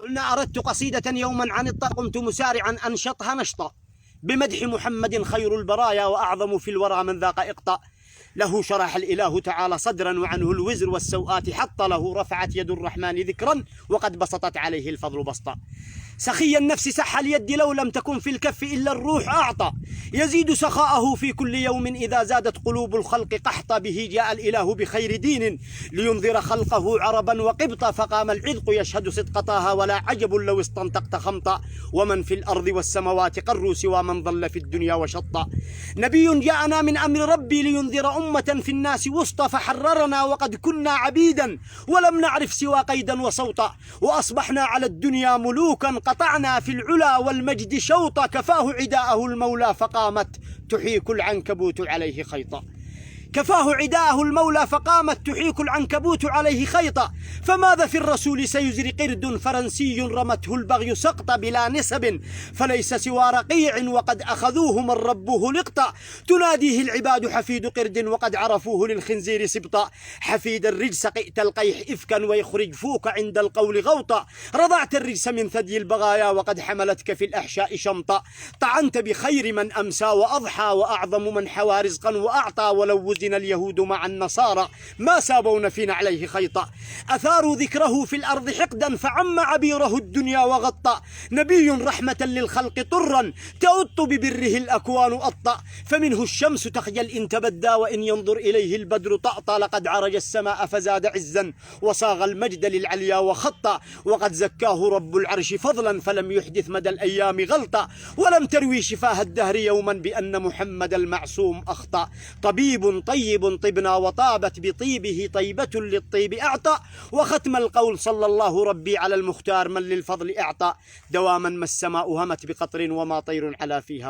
قلنا أردت قصيدة يوما عن الطاعة قمت مسارعا أنشطها نشطا بمدح محمد خير البرايا وأعظم في الورى من ذاق إقطاء. له شرح الإله تعالى صدرا وعنه الوزر والسوءات حط له رفعت يد الرحمن ذكرا وقد بسطت عليه الفضل بسطا. سخي النفس سح اليد لو لم تكن في الكف إلا الروح أعطى يزيد سخاءه في كل يوم إذا زادت قلوب الخلق قحطا. به جاء الإله بخير دين لينذر خلقه عربا وقبطا فقام العذق يشهد صدق طه ولا عجب لو استنطقت خمطا. ومن في الأرض والسماوات قروا سوى من ضل في الدنيا وشطا. نبي جاءنا من أمر ربي لينذر أمة في الناس وسطى فحررنا وقد كنا عبيدا ولم نعرف سوى قيدا وصوتا. وأصبحنا على الدنيا ملوكا قطعنا في العلا والمجد شوطا. كفاه عداءه المولى فقامت تحيك العنكبوت عليه خيطا. كفاه عداءه المولى فقامت تحيك العنكبوت عليه خيطا. فماذا في الرسول سيزري قرد فرنسي رمته البغي سقطا بلا نسب فليس سوى رقيع وقد أخذوه من ربه لقطا. تناديه العباد حفيد قرد وقد عرفوه للخنزير سبطا. حفيد الرجس قئت القيح إفكا ويخرج فوك عند القول غوطا. رضعت الرجس من ثدي البغايا وقد حملتك في الأحشاء شمطا. طعنت بخير من أمسى وأضحى وأعظم من حوى رزقا وأعطى. ولو وزن اليهود مع النصارى ما سابون فينا عليه خيطا. أثاروا ذكره في الأرض حقدا فعم عبيره الدنيا وغطى. نبي رحمة للخلق طرا تؤط ببره الأكوان أطأ. فمنه الشمس تخجل إن تبدى وإن ينظر إليه البدر طأطأ. لقد عرج السماء فزاد عزا وصاغ المجد للعليا وخطا. وقد زكاه رب العرش فضلا فلم يحدث مدى الأيام غلطا. ولم تروي شفاه الدهر يوما بأن محمد المعصوم أخطأ. طبيب طيب طبنا وطابت بطيبه طيبة للطيب أعطى. وختم القول صلى الله ربي على المختار من للفضل أعطى. دواما ما السماء همت بقطر وما طير على فيها.